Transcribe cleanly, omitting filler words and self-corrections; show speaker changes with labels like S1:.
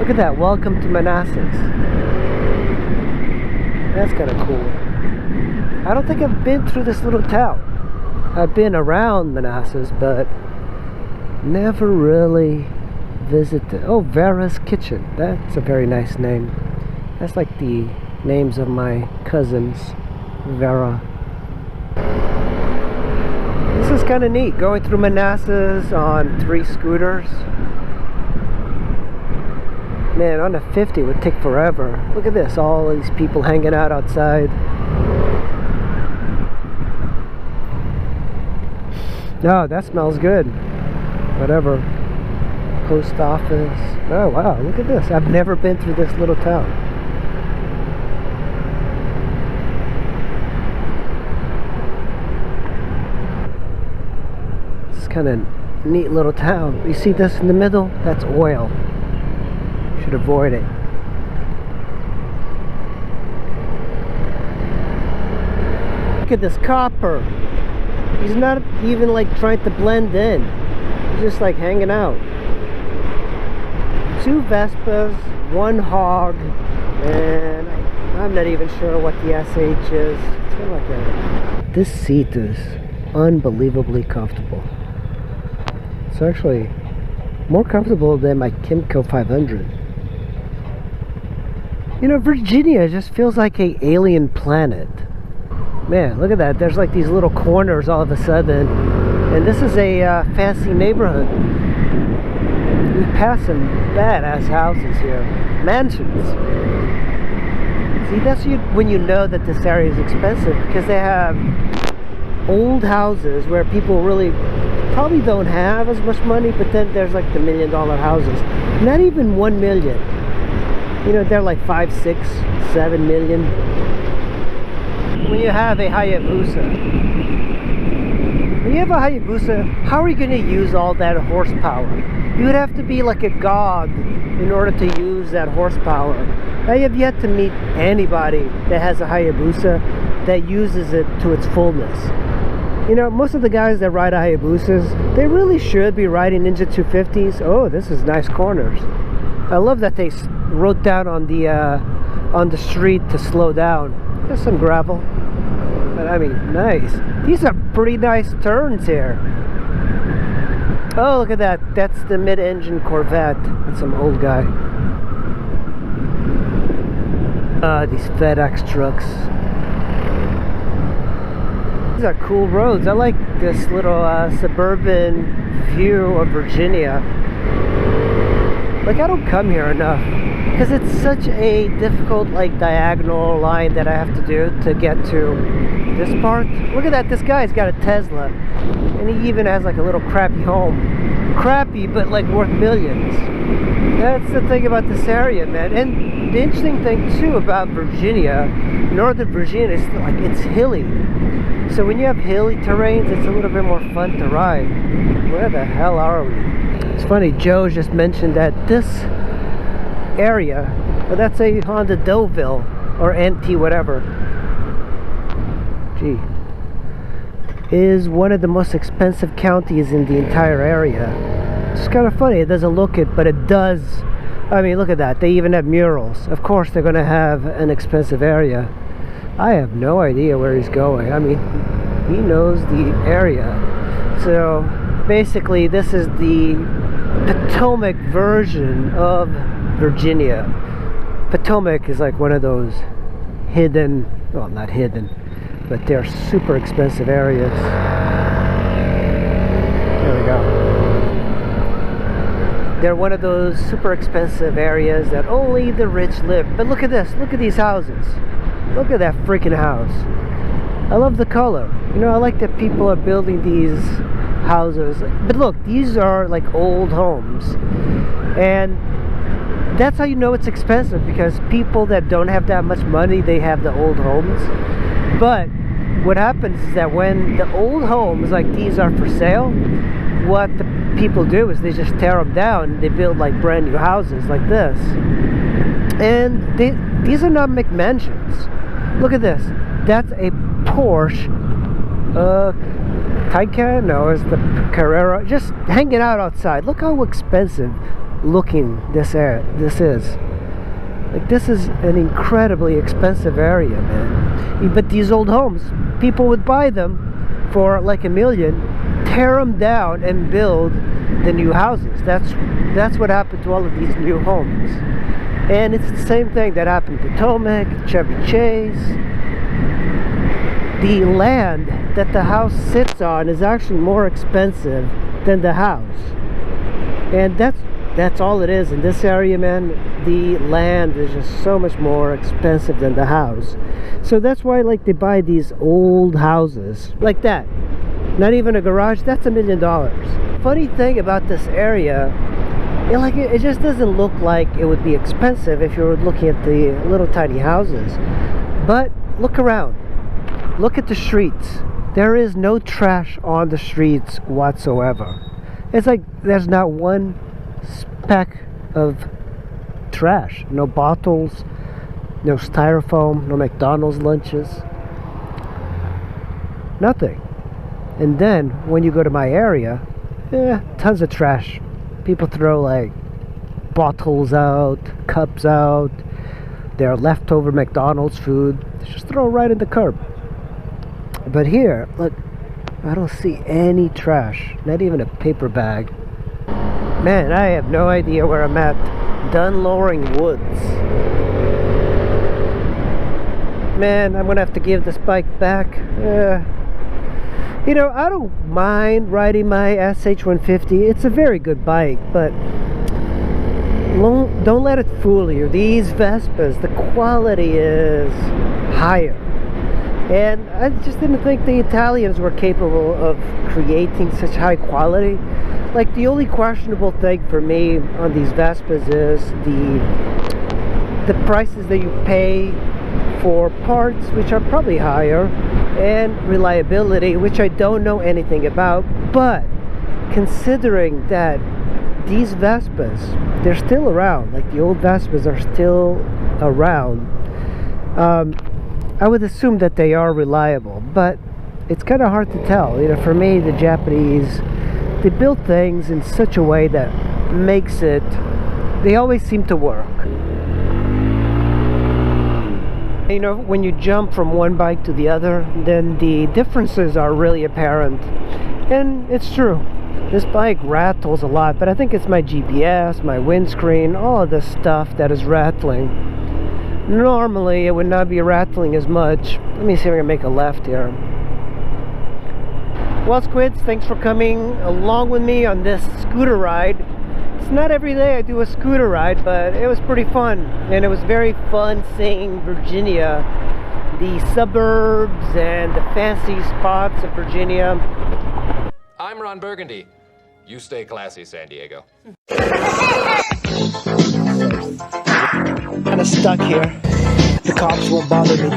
S1: Look at that, welcome to Manassas. That's kind of cool. I don't think I've been through this little town. I've been around Manassas, but never really visited. Oh, Vera's Kitchen. That's a very nice name. That's like the names of my cousins. Vera. This is kind of neat, going through Manassas on 3 scooters. Man, on a 50 would take forever. Look at this, all these people hanging out outside. Oh, that smells good. Whatever. Post office. Oh wow, look at this. I've never been through this little town. It's kind of neat little town. You see this in the middle? That's oil. Should avoid it. Look at this copper. He's not even like trying to blend in. He's just like hanging out. 2 vespas, 1 hog, and I'm not even sure what the SH is. It's kind of like a... This seat is unbelievably comfortable. It's actually more comfortable than my Kimco 500. You know, Virginia just feels like an alien planet. Man, look at that. There's like these little corners all of a sudden. And this is a fancy neighborhood. We pass some badass houses here. Mansions. See, that's when you know that this area is expensive, because they have old houses where people really probably don't have as much money, but then there's like the $1 million houses. Not even 1 million. You know, they're like 5, 6, 7 million. When you have a Hayabusa, how are you going to use all that horsepower? You would have to be like a god in order to use that horsepower. I have yet to meet anybody that has a Hayabusa that uses it to its fullness. You know, most of the guys that ride Hayabusas, they really should be riding Ninja 250s. Oh, this is nice corners. I love that they wrote down on the street to slow down. There's some gravel, but I mean, nice. These are pretty nice turns here. Oh, look at that. That's the mid-engine Corvette. That's some old guy. These FedEx trucks. These are cool roads. I like this little suburban view of Virginia. Like, I don't come here enough, because it's such a difficult like diagonal line that I have to do to get to this part. Look at that, this guy's got a Tesla, and he even has like a little crappy home. Crappy, but like worth millions. That's the thing about this area, man. And the interesting thing too about Virginia, Northern Virginia, is like it's hilly. So when you have hilly terrains, it's a little bit more fun to ride. Where the hell are we? It's funny, Joe just mentioned that this area, well, that's a Honda Deauville or NT whatever, gee, is one of the most expensive counties in the entire area. It's kind of funny, it doesn't look it, but it does. I mean, look at that, they even have murals. Of course they're going to have an expensive area. I have no idea where he's going. I mean, he knows the area. So basically this is the Potomac version of Virginia. Potomac is like one of those hidden, well, not hidden, but they're super expensive areas. There we go. They're one of those super expensive areas that only the rich live. But look at this, look at these houses. Look at that freaking house. I love the color. You know, I like that people are building these houses. But look, these are like old homes. And that's how you know it's expensive, because people that don't have that much money, they have the old homes. But what happens is that when the old homes like these are for sale, what the people do is they just tear them down and they build like brand new houses like this. And these are not McMansions. Look at this. That's a Porsche Taycan? No, it's the Carrera. Just hanging out outside. Look how expensive looking this is. Like, this is an incredibly expensive area, man. But these old homes, people would buy them for like $1 million, tear them down and build the new houses. That's what happened to all of these new homes. And it's the same thing that happened to Potomac, Chevy Chase. The land that the house sits on is actually more expensive than the house. And that's all it is in this area, man. The land is just so much more expensive than the house. So that's why, like, they buy these old houses like that. Not even a garage, that's $1 million. Funny thing about this area, it just doesn't look like it would be expensive if you were looking at the little tiny houses. But look around. Look at the streets. There is no trash on the streets whatsoever. It's like there's not one speck of trash. No bottles, no styrofoam, no McDonald's lunches. Nothing. And then when you go to my area, tons of trash. People throw like bottles out, cups out, their leftover McDonald's food. They just throw it right in the curb. But here, look, I don't see any trash, not even a paper bag. Man, I have no idea where I'm at. Dunlowing Woods. Man, I'm gonna have to give this bike back. You know, I don't mind riding my SH150. It's a very good bike, but don't let it fool you. These Vespas, the quality is higher. And I just didn't think the Italians were capable of creating such high quality. Like, the only questionable thing for me on these Vespas is the prices that you pay for parts, which are probably higher, and reliability, which I don't know anything about. But considering that these Vespas, they're still around, like the old Vespas are still around, I would assume that they are reliable, but it's kind of hard to tell. You know, for me, the Japanese, they build things in such a way that makes it, they always seem to work. You know, when you jump from one bike to the other, then the differences are really apparent. And it's true, this bike rattles a lot, but I think it's my GPS, my windscreen, all of this stuff that is rattling. Normally it would not be rattling as much. Let me see if I can make a left here. Well, Squids, thanks for coming along with me on this scooter ride. It's not every day I do a scooter ride, but it was pretty fun. And it was very fun seeing Virginia, the suburbs and the fancy spots of Virginia.
S2: I'm Ron Burgundy. You stay classy, San Diego.
S1: Kind of stuck here. The cops won't bother me.